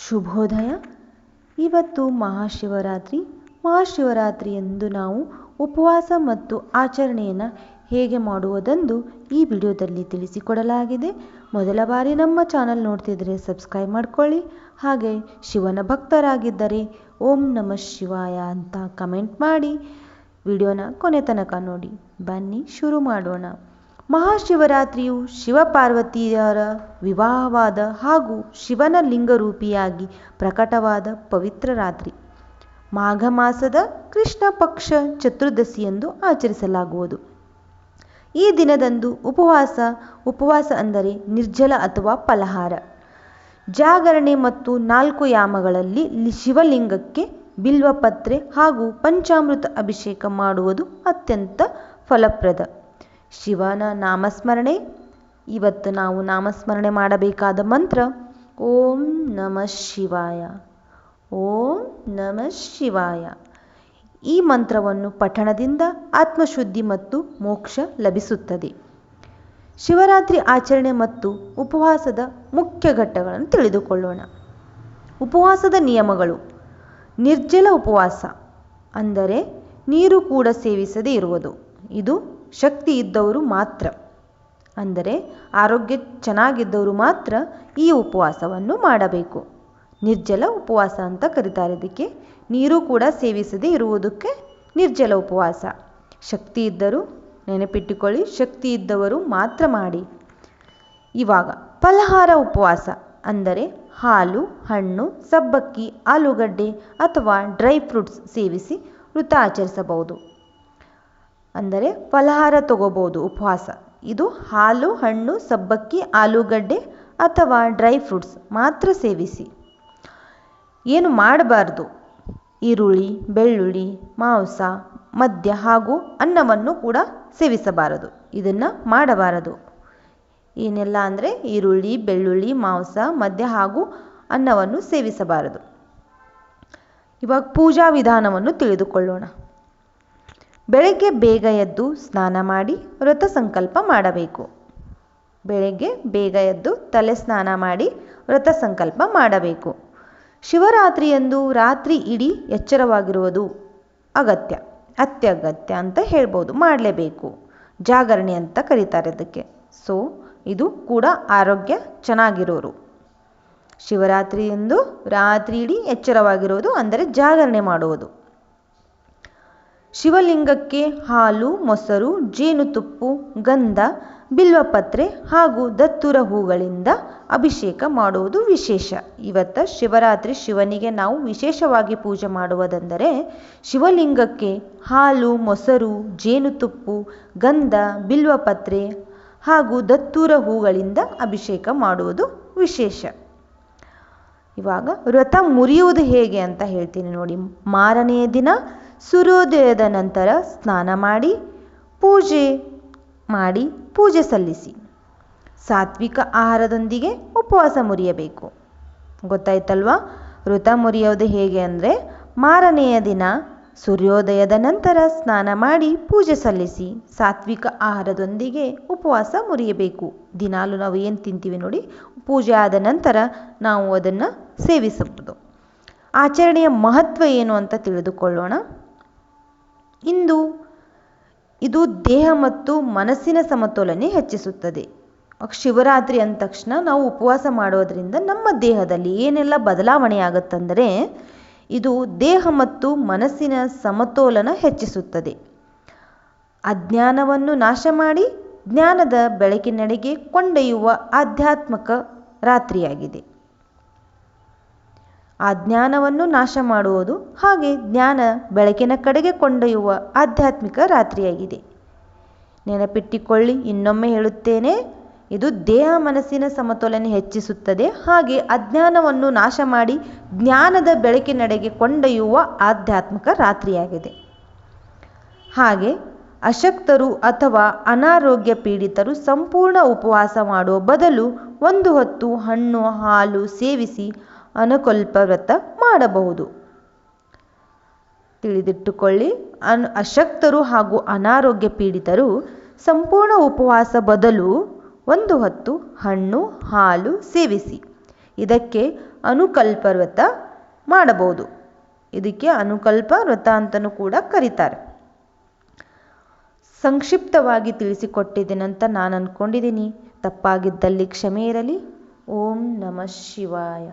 ಶುಭೋದಯ. ಇವತ್ತು ಮಹಾಶಿವರಾತ್ರಿಯಂದು ನಾವು ಉಪವಾಸ ಮತ್ತು ಆಚರಣೆಯನ್ನು ಹೇಗೆ ಮಾಡುವುದೆಂದು ಈ ವಿಡಿಯೋದಲ್ಲಿ ತಿಳಿಸಿಕೊಡಲಾಗಿದೆ. ಮೊದಲ ಬಾರಿ ನಮ್ಮ ಚಾನಲ್ ನೋಡ್ತಿದ್ರೆ ಸಬ್ಸ್ಕ್ರೈಬ್ ಮಾಡ್ಕೊಳ್ಳಿ. ಹಾಗೆ ಶಿವನ ಭಕ್ತರಾಗಿದ್ದರೆ ಓಂ ನಮಃ ಶಿವಾಯ ಅಂತ ಕಮೆಂಟ್ ಮಾಡಿ ವಿಡಿಯೋನ ಕೊನೆ ತನಕ ನೋಡಿ. ಬನ್ನಿ ಶುರು ಮಾಡೋಣ. ಮಹಾಶಿವರಾತ್ರಿಯು ಶಿವಪಾರ್ವತಿಯರ ವಿವಾಹವಾದ ಹಾಗೂ ಶಿವನ ಲಿಂಗರೂಪಿಯಾಗಿ ಪ್ರಕಟವಾದ ಪವಿತ್ರ ರಾತ್ರಿ. ಮಾಘ ಮಾಸದ ಕೃಷ್ಣ ಪಕ್ಷ ಚತುರ್ದಶಿಯಂದು ಆಚರಿಸಲಾಗುವುದು. ಈ ದಿನದಂದು ಉಪವಾಸ ಅಂದರೆ ನಿರ್ಜಲ ಅಥವಾ ಫಲಹಾರ, ಜಾಗರಣೆ ಮತ್ತು 4 ಯಾಮಗಳಲ್ಲಿ ಶಿವಲಿಂಗಕ್ಕೆ ಬಿಲ್ವಪತ್ರೆ ಹಾಗೂ ಪಂಚಾಮೃತ ಅಭಿಷೇಕ ಮಾಡುವುದು ಅತ್ಯಂತ ಫಲಪ್ರದ. ಶಿವನ ನಾಮಸ್ಮರಣೆ. ಇವತ್ತು ನಾವು ನಾಮಸ್ಮರಣೆ ಮಾಡಬೇಕಾದ ಮಂತ್ರ ಓಂ ನಮಃ ಶಿವಾಯ, ಓಂ ನಮಃ ಶಿವಾಯ. ಈ ಮಂತ್ರವನ್ನು ಪಠಣದಿಂದ ಆತ್ಮಶುದ್ಧಿ ಮತ್ತು ಮೋಕ್ಷ ಲಭಿಸುತ್ತದೆ. ಶಿವರಾತ್ರಿ ಆಚರಣೆ ಮತ್ತು ಉಪವಾಸದ ಮುಖ್ಯ ಘಟ್ಟಗಳನ್ನು ತಿಳಿದುಕೊಳ್ಳೋಣ. ಉಪವಾಸದ ನಿಯಮಗಳು. ನಿರ್ಜಲ ಉಪವಾಸ ಅಂದರೆ ನೀರು ಕೂಡ ಸೇವಿಸದೇ ಇರುವುದು. ಇದು ಶಕ್ತಿ ಇದ್ದವರು ಮಾತ್ರ, ಅಂದರೆ ಆರೋಗ್ಯ ಚೆನ್ನಾಗಿದ್ದವರು ಮಾತ್ರ ಈ ಉಪವಾಸವನ್ನು ಮಾಡಬೇಕು. ನಿರ್ಜಲ ಉಪವಾಸ ಅಂತ ಕರೀತಾರೆ ಇದಕ್ಕೆ. ನೀರು ಕೂಡ ಸೇವಿಸದೇ ಇರುವುದಕ್ಕೆ ನಿರ್ಜಲ ಉಪವಾಸ. ಶಕ್ತಿ ಇದ್ದರೂ ನೆನಪಿಟ್ಟುಕೊಳ್ಳಿ, ಶಕ್ತಿ ಇದ್ದವರು ಮಾತ್ರ ಮಾಡಿ. ಇವಾಗ ಫಲಹಾರ ಉಪವಾಸ ಅಂದರೆ ಹಾಲು, ಹಣ್ಣು, ಸಬ್ಬಕ್ಕಿ, ಆಲೂಗಡ್ಡೆ ಅಥವಾ ಡ್ರೈ ಫ್ರೂಟ್ಸ್ ಸೇವಿಸಿ ವ್ರತ ಆಚರಿಸಬಹುದು. ಅಂದರೆ ಫಲಹಾರ ತಗೋಬಹುದು ಉಪವಾಸ. ಇದು ಹಾಲು, ಹಣ್ಣು, ಸಬ್ಬಕ್ಕಿ, ಆಲೂಗಡ್ಡೆ ಅಥವಾ ಡ್ರೈ ಫ್ರೂಟ್ಸ್ ಮಾತ್ರ ಸೇವಿಸಿ. ಏನು ಮಾಡಬಾರ್ದು? ಈರುಳ್ಳಿ, ಬೆಳ್ಳುಳ್ಳಿ, ಮಾಂಸ, ಮದ್ಯ ಹಾಗೂ ಅನ್ನವನ್ನು ಕೂಡ ಸೇವಿಸಬಾರದು. ಇದನ್ನು ಮಾಡಬಾರದು. ಏನೆಲ್ಲ ಅಂದರೆ ಈರುಳ್ಳಿ, ಬೆಳ್ಳುಳ್ಳಿ, ಮಾಂಸ, ಮದ್ಯ ಹಾಗೂ ಅನ್ನವನ್ನು ಸೇವಿಸಬಾರದು. ಇವಾಗ ಪೂಜಾ ವಿಧಾನವನ್ನು ತಿಳಿದುಕೊಳ್ಳೋಣ. ಬೆಳಗ್ಗೆ ಬೇಗ ಎದ್ದು ಸ್ನಾನ ಮಾಡಿ ವ್ರತ ಸಂಕಲ್ಪ ಮಾಡಬೇಕು. ಬೆಳಗ್ಗೆ ಬೇಗ ಎದ್ದು ತಲೆ ಸ್ನಾನ ಮಾಡಿ ವ್ರತ ಸಂಕಲ್ಪ ಮಾಡಬೇಕು. ಶಿವರಾತ್ರಿಯಂದು ರಾತ್ರಿ ಇಡೀ ಎಚ್ಚರವಾಗಿರುವುದು ಅತ್ಯಗತ್ಯ ಅಂತ ಹೇಳ್ಬೋದು. ಮಾಡಲೇಬೇಕು. ಜಾಗರಣೆ ಅಂತ ಕರೀತಾರೆ ಇದಕ್ಕೆ. ಸೊ ಇದು ಕೂಡ ಆರೋಗ್ಯ ಚೆನ್ನಾಗಿರೋರು. ಶಿವರಾತ್ರಿಯಂದು ರಾತ್ರಿ ಇಡೀ ಎಚ್ಚರವಾಗಿರುವುದು ಅಂದರೆ ಜಾಗರಣೆ ಮಾಡುವುದು. ಶಿವಲಿಂಗಕ್ಕೆ ಹಾಲು, ಮೊಸರು, ಜೇನುತುಪ್ಪು, ಗಂಧ, ಬಿಲ್ವಪತ್ರೆ ಹಾಗೂ ದತ್ತೂರ ಹೂಗಳಿಂದ ಅಭಿಷೇಕ ಮಾಡುವುದು ವಿಶೇಷ. ಇವತ್ತು ಶಿವರಾತ್ರಿ ಶಿವನಿಗೆ ನಾವು ವಿಶೇಷವಾಗಿ ಪೂಜೆ ಮಾಡುವುದೆಂದರೆ ಶಿವಲಿಂಗಕ್ಕೆ ಹಾಲು, ಮೊಸರು, ಜೇನುತುಪ್ಪು, ಗಂಧ, ಬಿಲ್ವಪತ್ರೆ ಹಾಗೂ ದತ್ತೂರ ಹೂಗಳಿಂದ ಅಭಿಷೇಕ ಮಾಡುವುದು ವಿಶೇಷ. ಇವಾಗ ವ್ರತ ಮುರಿಯುವುದು ಹೇಗೆ ಅಂತ ಹೇಳ್ತೀನಿ ನೋಡಿ. ಮಾರನೆಯ ದಿನ ಸೂರ್ಯೋದಯದ ನಂತರ ಸ್ನಾನ ಮಾಡಿ ಪೂಜೆ ಸಲ್ಲಿಸಿ ಸಾತ್ವಿಕ ಆಹಾರದೊಂದಿಗೆ ಉಪವಾಸ ಮುರಿಯಬೇಕು. ಗೊತ್ತಾಯ್ತಲ್ವಾ? ವ್ರತ ಮುರಿಯೋದು ಹೇಗೆ ಅಂದರೆ ಮಾರನೆಯ ದಿನ ಸೂರ್ಯೋದಯದ ನಂತರ ಸ್ನಾನ ಮಾಡಿ ಪೂಜೆ ಸಲ್ಲಿಸಿ ಸಾತ್ವಿಕ ಆಹಾರದೊಂದಿಗೆ ಉಪವಾಸ ಮುರಿಯಬೇಕು. ದಿನಾಲು ನಾವು ಏನು ತಿಂತೀವಿ ನೋಡಿ, ಪೂಜೆ ಆದ ನಂತರ ನಾವು ಅದನ್ನು ಸೇವಿಸಬಹುದು. ಆಚರಣೆಯ ಮಹತ್ವ ಏನು ಅಂತ ತಿಳಿದುಕೊಳ್ಳೋಣ. ಇದು ದೇಹ ಮತ್ತು ಮನಸ್ಸಿನ ಸಮತೋಲನೆ ಹೆಚ್ಚಿಸುತ್ತದೆ. ಶಿವರಾತ್ರಿ ಅಂದ ತಕ್ಷಣ ನಾವು ಉಪವಾಸ ಮಾಡೋದ್ರಿಂದ ನಮ್ಮ ದೇಹದಲ್ಲಿ ಏನೆಲ್ಲ ಬದಲಾವಣೆ ಆಗುತ್ತಂದರೆ ಇದು ದೇಹ ಮತ್ತು ಮನಸ್ಸಿನ ಸಮತೋಲನ ಹೆಚ್ಚಿಸುತ್ತದೆ. ಅಜ್ಞಾನವನ್ನು ನಾಶ ಮಾಡಿ ಜ್ಞಾನದ ಬೆಳಕಿನೆಡೆಗೆ ಕೊಂಡೊಯ್ಯುವ ಆಧ್ಯಾತ್ಮಿಕ ರಾತ್ರಿಯಾಗಿದೆ. ಆ ಜ್ಞಾನವನ್ನು ನಾಶ ಮಾಡುವುದು ಹಾಗೆ ಜ್ಞಾನ ಬೆಳಕಿನ ಕಡೆಗೆ ಕೊಂಡೊಯ್ಯುವ ಆಧ್ಯಾತ್ಮಿಕ ರಾತ್ರಿಯಾಗಿದೆ. ನೆನಪಿಟ್ಟುಕೊಳ್ಳಿ, ಇನ್ನೊಮ್ಮೆ ಹೇಳುತ್ತೇನೆ. ಇದು ದೇಹ ಮನಸ್ಸಿನ ಸಮತೋಲನೆ ಹೆಚ್ಚಿಸುತ್ತದೆ, ಹಾಗೆ ಅಜ್ಞಾನವನ್ನು ನಾಶ ಮಾಡಿ ಜ್ಞಾನದ ಬೆಳಕಿನೆಡೆಗೆ ಕೊಂಡೊಯ್ಯುವ ಆಧ್ಯಾತ್ಮಿಕ ರಾತ್ರಿಯಾಗಿದೆ. ಹಾಗೆ ಅಶಕ್ತರು ಅಥವಾ ಅನಾರೋಗ್ಯ ಪೀಡಿತರು ಸಂಪೂರ್ಣ ಉಪವಾಸ ಮಾಡುವ ಬದಲು 1 ಹೊತ್ತು ಹಣ್ಣು, ಹಾಲು ಸೇವಿಸಿ ಅನುಕಲ್ಪ ವ್ರತ ಮಾಡಬಹುದು. ತಿಳಿದಿಟ್ಟುಕೊಳ್ಳಿ, ಅಶಕ್ತರು ಹಾಗೂ ಅನಾರೋಗ್ಯ ಪೀಡಿತರು ಸಂಪೂರ್ಣ ಉಪವಾಸ ಬದಲು 1 ಹೊತ್ತು ಹಣ್ಣು, ಹಾಲು ಸೇವಿಸಿ. ಇದಕ್ಕೆ ಅನುಕಲ್ಪ ವ್ರತ ಮಾಡಬಹುದು. ಇದಕ್ಕೆ ಅನುಕಲ್ಪ ವ್ರತ ಅಂತಲೂ ಕೂಡ ಕರೀತಾರೆ. ಸಂಕ್ಷಿಪ್ತವಾಗಿ ತಿಳಿಸಿಕೊಟ್ಟಿದ್ದೇನಂತ ನಾನು ಅಂದ್ಕೊಂಡಿದ್ದೀನಿ. ತಪ್ಪಾಗಿದ್ದಲ್ಲಿ ಕ್ಷಮೆ ಇರಲಿ. ಓಂ ನಮಃ ಶಿವಾಯ.